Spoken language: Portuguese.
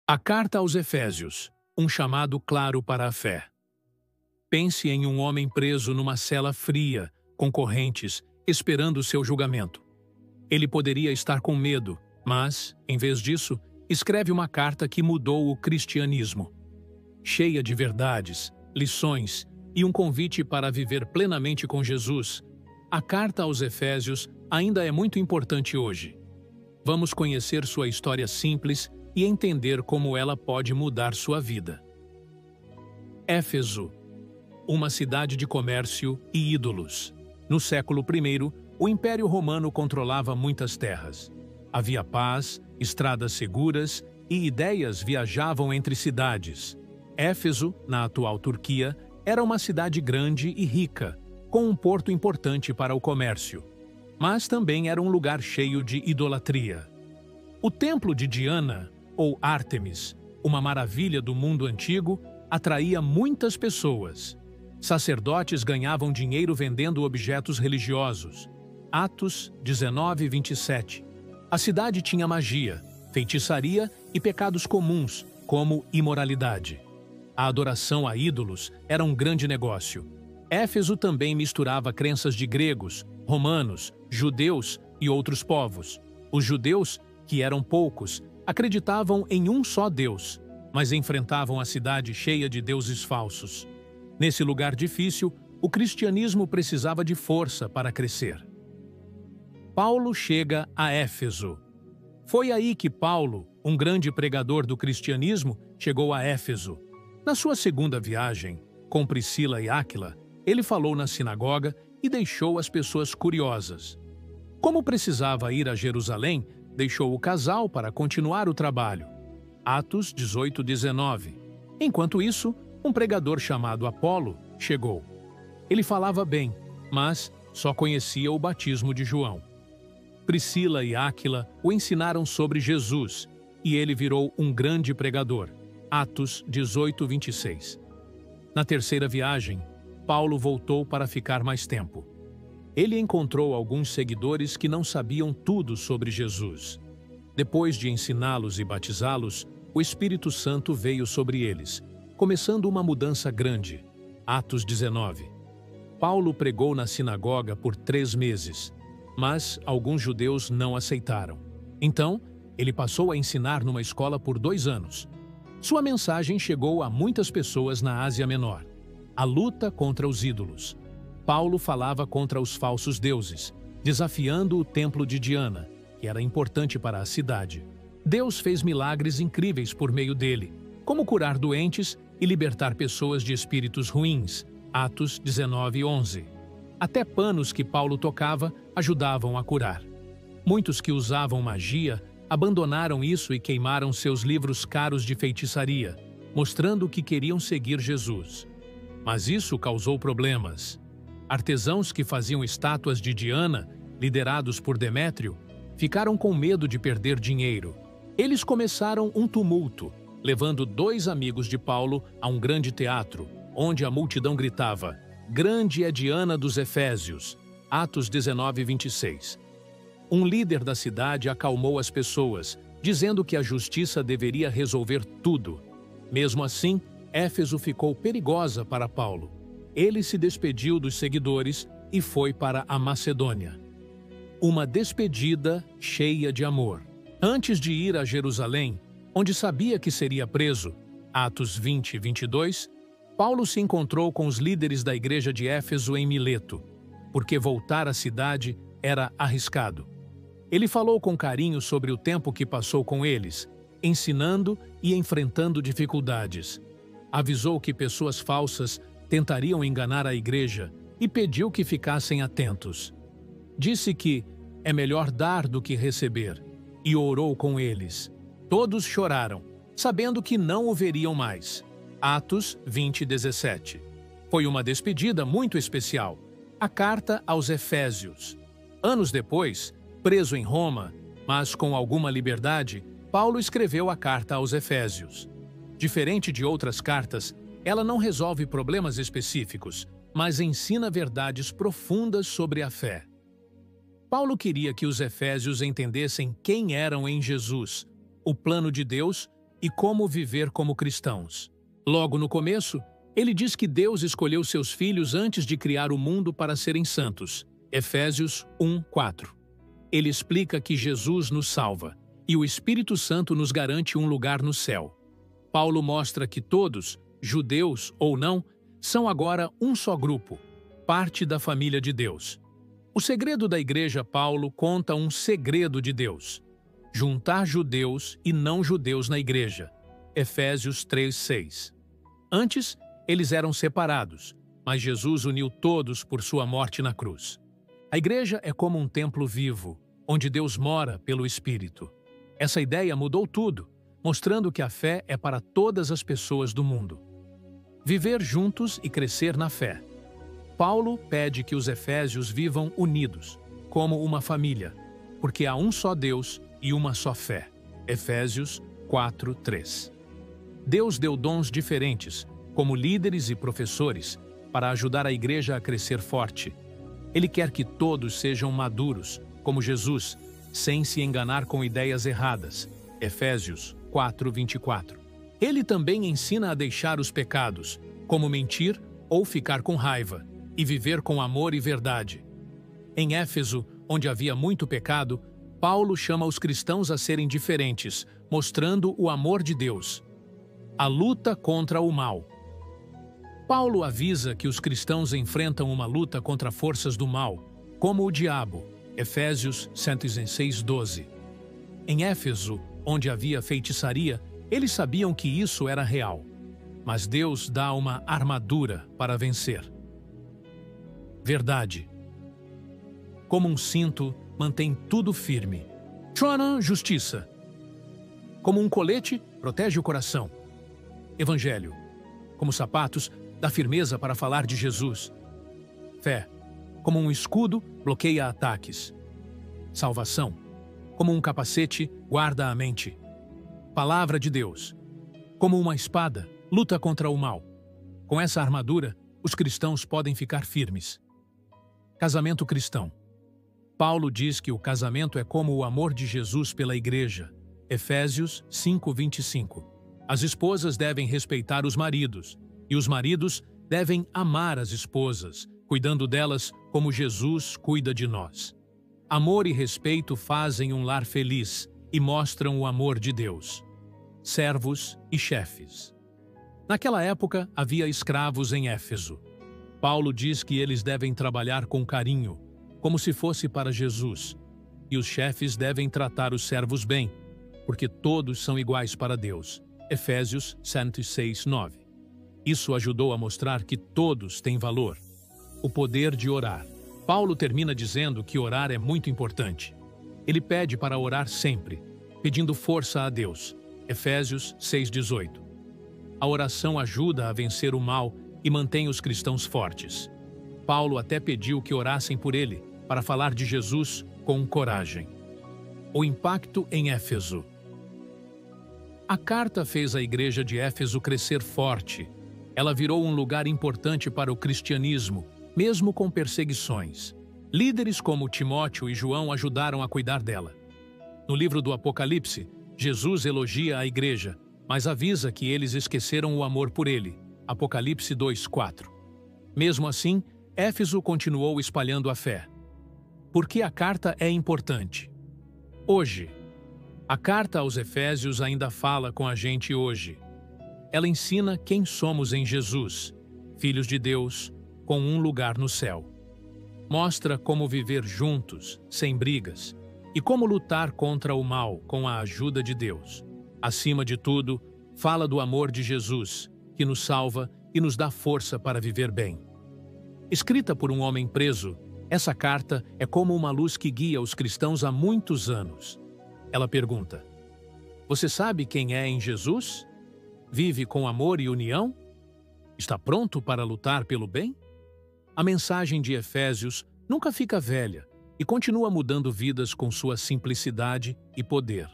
A Carta aos Efésios, um chamado claro para a fé. Pense em um homem preso numa cela fria, com correntes, esperando seu julgamento. Ele poderia estar com medo, mas, em vez disso, escreve uma carta que mudou o cristianismo. Cheia de verdades, lições e um convite para viver plenamente com Jesus, a Carta aos Efésios ainda é muito importante hoje. Vamos conhecer sua história simples e entender como ela pode mudar sua vida. Éfeso, uma cidade de comércio e ídolos. No século I, o Império Romano controlava muitas terras. Havia paz, estradas seguras e ideias viajavam entre cidades. Éfeso, na atual Turquia, era uma cidade grande e rica, com um porto importante para o comércio. Mas também era um lugar cheio de idolatria. O templo de Diana, ou Ártemis, uma maravilha do mundo antigo, atraía muitas pessoas. Sacerdotes ganhavam dinheiro vendendo objetos religiosos. Atos 19, 27. A cidade tinha magia, feitiçaria e pecados comuns, como imoralidade. A adoração a ídolos era um grande negócio. Éfeso também misturava crenças de gregos, romanos, judeus e outros povos. Os judeus, que eram poucos, acreditavam em um só Deus, mas enfrentavam a cidade cheia de deuses falsos. Nesse lugar difícil, o cristianismo precisava de força para crescer. Paulo chega a Éfeso. Foi aí que Paulo, um grande pregador do cristianismo, chegou a Éfeso. Na sua segunda viagem, com Priscila e Áquila, ele falou na sinagoga e deixou as pessoas curiosas. Como precisava ir a Jerusalém, deixou o casal para continuar o trabalho. Atos 18, 19. Enquanto isso, um pregador chamado Apolo chegou. Ele falava bem, mas só conhecia o batismo de João. Priscila e Áquila o ensinaram sobre Jesus, e ele virou um grande pregador. Atos 18, 26. Na terceira viagem, Paulo voltou para ficar mais tempo. Ele encontrou alguns seguidores que não sabiam tudo sobre Jesus. Depois de ensiná-los e batizá-los, o Espírito Santo veio sobre eles, começando uma mudança grande. Atos 19. Paulo pregou na sinagoga por 3 meses, mas alguns judeus não aceitaram. Então, ele passou a ensinar numa escola por 2 anos. Sua mensagem chegou a muitas pessoas na Ásia Menor. A luta contra os ídolos. Paulo falava contra os falsos deuses, desafiando o templo de Diana, que era importante para a cidade. Deus fez milagres incríveis por meio dele, como curar doentes e libertar pessoas de espíritos ruins. Atos 19, 11. Até panos que Paulo tocava ajudavam a curar. Muitos que usavam magia abandonaram isso e queimaram seus livros caros de feitiçaria, mostrando que queriam seguir Jesus. Mas isso causou problemas. Artesãos que faziam estátuas de Diana, liderados por Demétrio, ficaram com medo de perder dinheiro. Eles começaram um tumulto, levando 2 amigos de Paulo a um grande teatro, onde a multidão gritava: "Grande é Diana dos Efésios!" Atos 19, 26. Um líder da cidade acalmou as pessoas, dizendo que a justiça deveria resolver tudo. Mesmo assim, Éfeso ficou perigosa para Paulo. Ele se despediu dos seguidores e foi para a Macedônia. Uma despedida cheia de amor. Antes de ir a Jerusalém, onde sabia que seria preso, Atos 20, 22, Paulo se encontrou com os líderes da igreja de Éfeso em Mileto, porque voltar à cidade era arriscado. Ele falou com carinho sobre o tempo que passou com eles, ensinando e enfrentando dificuldades. Avisou que pessoas falsas tentariam enganar a igreja e pediu que ficassem atentos. Disse que é melhor dar do que receber, e orou com eles. Todos choraram, sabendo que não o veriam mais. Atos 20, 17. Foi uma despedida muito especial. A Carta aos Efésios. Anos depois, preso em Roma, mas com alguma liberdade, Paulo escreveu a Carta aos Efésios. Diferente de outras cartas, ela não resolve problemas específicos, mas ensina verdades profundas sobre a fé. Paulo queria que os efésios entendessem quem eram em Jesus, o plano de Deus e como viver como cristãos. Logo no começo, ele diz que Deus escolheu seus filhos antes de criar o mundo para serem santos. Efésios 1:4. Ele explica que Jesus nos salva e o Espírito Santo nos garante um lugar no céu. Paulo mostra que todos, judeus ou não, são agora um só grupo, parte da família de Deus. O segredo da Igreja Paulo conta um segredo de Deus: juntar judeus e não judeus na Igreja. Efésios 3:6. Antes, eles eram separados, mas Jesus uniu todos por sua morte na cruz. A Igreja é como um templo vivo, onde Deus mora pelo Espírito. Essa ideia mudou tudo, mostrando que a fé é para todas as pessoas do mundo. Viver juntos e crescer na fé. Paulo pede que os efésios vivam unidos, como uma família, porque há um só Deus e uma só fé. Efésios 4:3. Deus deu dons diferentes, como líderes e professores, para ajudar a igreja a crescer forte. Ele quer que todos sejam maduros, como Jesus, sem se enganar com ideias erradas. Efésios 4:24. Ele também ensina a deixar os pecados, como mentir ou ficar com raiva, e viver com amor e verdade. Em Éfeso, onde havia muito pecado, Paulo chama os cristãos a serem diferentes, mostrando o amor de Deus. A luta contra o mal. Paulo avisa que os cristãos enfrentam uma luta contra forças do mal, como o diabo. Efésios 106:12. Em Éfeso, onde havia feitiçaria, eles sabiam que isso era real. Mas Deus dá uma armadura para vencer. Verdade. Como um cinto, mantém tudo firme. Shona, justiça. Como um colete, protege o coração. Evangelho. Como sapatos, dá firmeza para falar de Jesus. Fé. Como um escudo, bloqueia ataques. Salvação. Como um capacete, guarda a mente. Palavra de Deus. Como uma espada, luta contra o mal. Com essa armadura, os cristãos podem ficar firmes. Casamento cristão. Paulo diz que o casamento é como o amor de Jesus pela igreja. Efésios 5:25. As esposas devem respeitar os maridos, e os maridos devem amar as esposas, cuidando delas como Jesus cuida de nós. Amor e respeito fazem um lar feliz e mostram o amor de Deus. Servos e chefes. Naquela época, havia escravos em Éfeso. Paulo diz que eles devem trabalhar com carinho, como se fosse para Jesus, e os chefes devem tratar os servos bem, porque todos são iguais para Deus. Efésios 106:9. Isso ajudou a mostrar que todos têm valor. O poder de orar. Paulo termina dizendo que orar é muito importante. Ele pede para orar sempre, pedindo força a Deus. Efésios 6:18. A oração ajuda a vencer o mal e mantém os cristãos fortes. Paulo até pediu que orassem por ele, para falar de Jesus com coragem. O impacto em Éfeso. A carta fez a igreja de Éfeso crescer forte. Ela virou um lugar importante para o cristianismo, mesmo com perseguições. Líderes como Timóteo e João ajudaram a cuidar dela. No livro do Apocalipse, Jesus elogia a igreja, mas avisa que eles esqueceram o amor por ele. Apocalipse 2:4. Mesmo assim, Éfeso continuou espalhando a fé. Por que a carta é importante? Hoje, a carta aos Efésios ainda fala com a gente hoje. Ela ensina quem somos em Jesus, filhos de Deus, com um lugar no céu. Mostra como viver juntos, sem brigas, e como lutar contra o mal com a ajuda de Deus. Acima de tudo, fala do amor de Jesus, que nos salva e nos dá força para viver bem. Escrita por um homem preso, essa carta é como uma luz que guia os cristãos há muitos anos. Ela pergunta: você sabe quem é em Jesus? Vive com amor e união? Está pronto para lutar pelo bem? A mensagem de Efésios nunca fica velha e continua mudando vidas com sua simplicidade e poder.